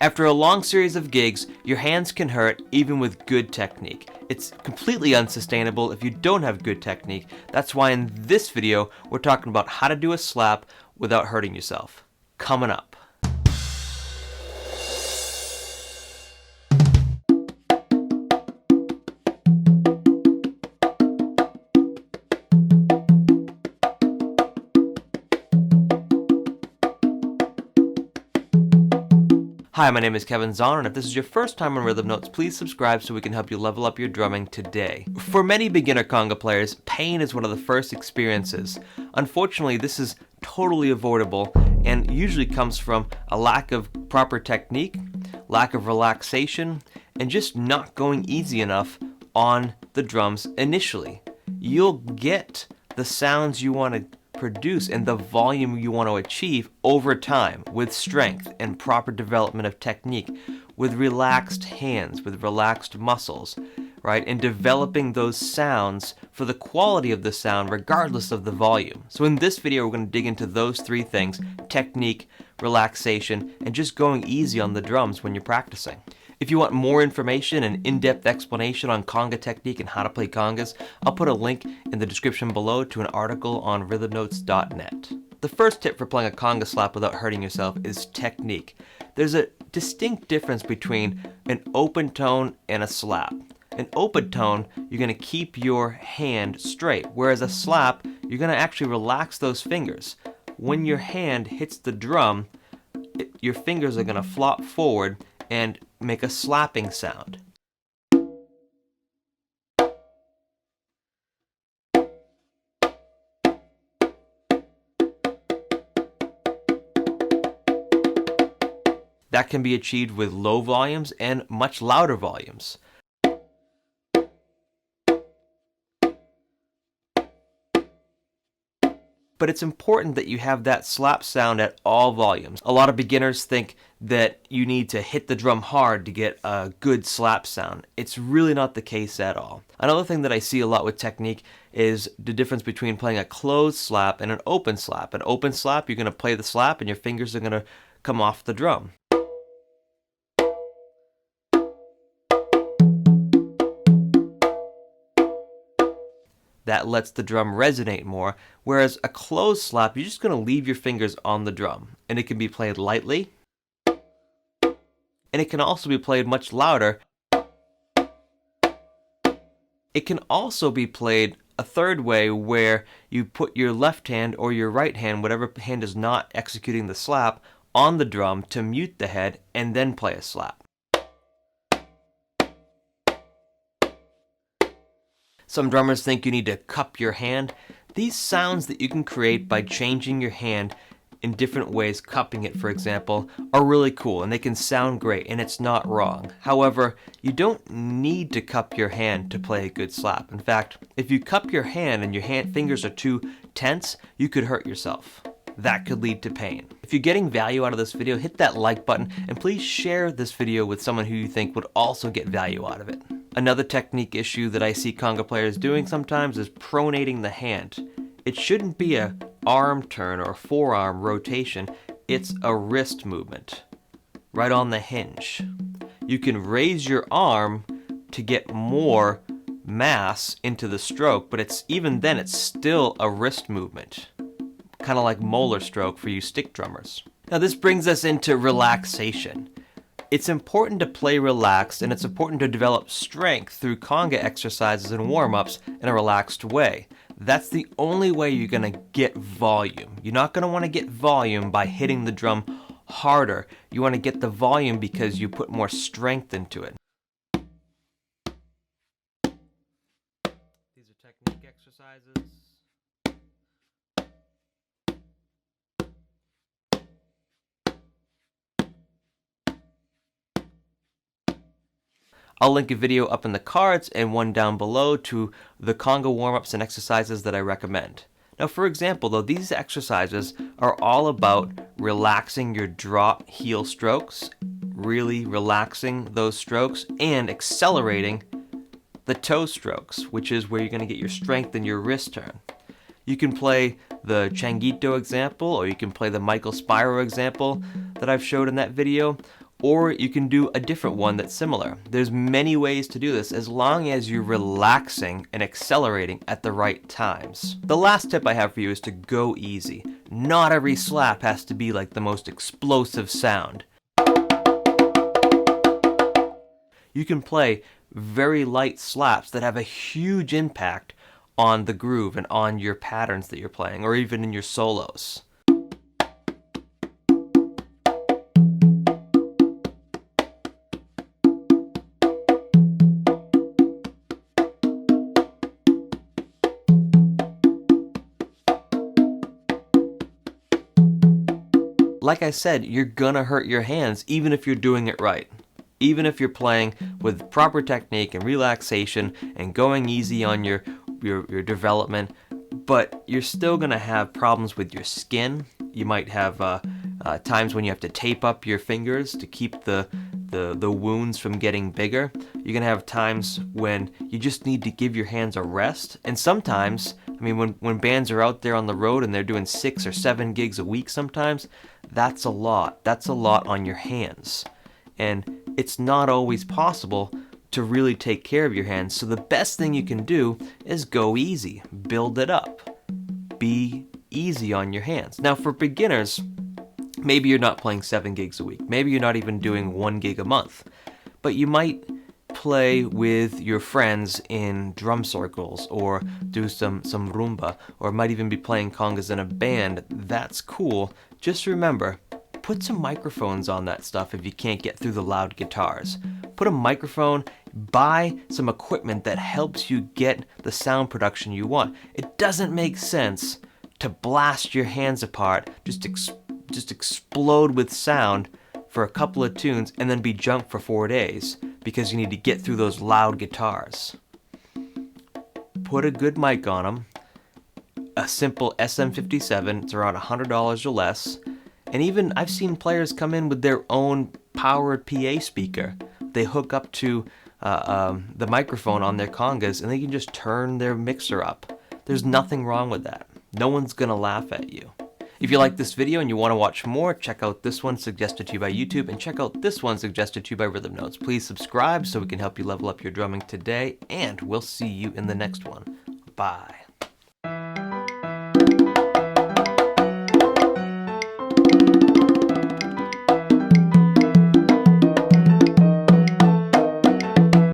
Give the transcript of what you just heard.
After a long series of gigs, your hands can hurt even with good technique. It's completely unsustainable if you don't have good technique. That's why in this video, we're talking about how to do a slap without hurting yourself. Coming up. Hi, my name is Kevin Zahn, and if this is your first time on Rhythm Notes, please subscribe so we can help you level up your drumming today. For many beginner conga players, pain is one of the first experiences. Unfortunately, this is totally avoidable and usually comes from a lack of proper technique, lack of relaxation, and just not going easy enough on the drums initially. You'll get the sounds you want to produce and the volume you want to achieve over time with strength and proper development of technique, with relaxed hands, with relaxed muscles, right? And developing those sounds for the quality of the sound regardless of the volume. So in this video, we're going to dig into those three things: technique, relaxation, and just going easy on the drums when you're practicing. If you want more information and in-depth explanation on conga technique and how to play congas, I'll put a link in the description below to an article on rhythmnotes.net. The first tip for playing a conga slap without hurting yourself is technique. There's a distinct difference between an open tone and a slap. An open tone, you're going to keep your hand straight, whereas a slap, you're going to actually relax those fingers. When your hand hits the drum, your fingers are going to flop forward and make a slapping sound. That can be achieved with low volumes and much louder volumes. But it's important that you have that slap sound at all volumes. A lot of beginners think that you need to hit the drum hard to get a good slap sound. It's really not the case at all. Another thing that I see a lot with technique is the difference between playing a closed slap and an open slap. An open slap, you're going to play the slap and your fingers are going to come off the drum. That lets the drum resonate more, whereas a closed slap, you're just going to leave your fingers on the drum, and it can be played lightly, and it can also be played much louder. It can also be played a third way, where you put your left hand or your right hand, whatever hand is not executing the slap, on the drum to mute the head and then play a slap. Some drummers think you need to cup your hand. These sounds that you can create by changing your hand in different ways, cupping it for example, are really cool and they can sound great and it's not wrong. However, you don't need to cup your hand to play a good slap. In fact, if you cup your hand and your fingers are too tense, you could hurt yourself. That could lead to pain. If you're getting value out of this video, hit that like button and please share this video with someone who you think would also get value out of it. Another technique issue that I see conga players doing sometimes is pronating the hand. It shouldn't be an arm turn or a forearm rotation, it's a wrist movement, right on the hinge. You can raise your arm to get more mass into the stroke, but even then it's still a wrist movement. Kind of like molar stroke for you stick drummers. Now this brings us into relaxation. It's important to play relaxed, and it's important to develop strength through conga exercises and warm-ups in a relaxed way. That's the only way you're going to get volume. You're not going to want to get volume by hitting the drum harder. You want to get the volume because you put more strength into it. These are technique exercises. I'll link a video up in the cards and one down below to the conga warm-ups and exercises that I recommend. Now for example though, these exercises are all about relaxing your drop heel strokes, really relaxing those strokes, and accelerating the toe strokes, which is where you're going to get your strength in your wrist turn. You can play the Changuito example, or you can play the Michael Spiro example that I've showed in that video, or you can do a different one that's similar. There's many ways to do this as long as you're relaxing and accelerating at the right times. The last tip I have for you is to go easy. Not every slap has to be like the most explosive sound. You can play very light slaps that have a huge impact on the groove and on your patterns that you're playing, or even in your solos. Like I said, you're gonna hurt your hands even if you're doing it right. Even if you're playing with proper technique and relaxation and going easy on your development, but you're still gonna have problems with your skin. You might have times when you have to tape up your fingers to keep the wounds from getting bigger. You're gonna have times when you just need to give your hands a rest. And sometimes, I mean, when bands are out there on the road and they're doing 6 or 7 gigs a week sometimes, that's a lot. That's a lot on your hands. And it's not always possible to really take care of your hands. So the best thing you can do is go easy. Build it up. Be easy on your hands. Now for beginners, maybe you're not playing 7 gigs a week. Maybe you're not even doing 1 gig a month. But you might play with your friends in drum circles or do some rumba, or might even be playing congas in a band. That's cool. Just remember, put some microphones on that stuff if you can't get through the loud guitars. Put a microphone, buy some equipment that helps you get the sound production you want. It doesn't make sense to blast your hands apart, just explode with sound for a couple of tunes and then be junk for 4 days because you need to get through those loud guitars. Put a good mic on them, a simple SM57, it's around $100 or less, and even I've seen players come in with their own powered PA speaker. They hook up to the microphone on their congas and they can just turn their mixer up. There's nothing wrong with that. No one's gonna laugh at you. If you like this video and you want to watch more, check out this one suggested to you by YouTube and check out this one suggested to you by Rhythm Notes. Please subscribe so we can help you level up your drumming today, and we'll see you in the next one. Bye.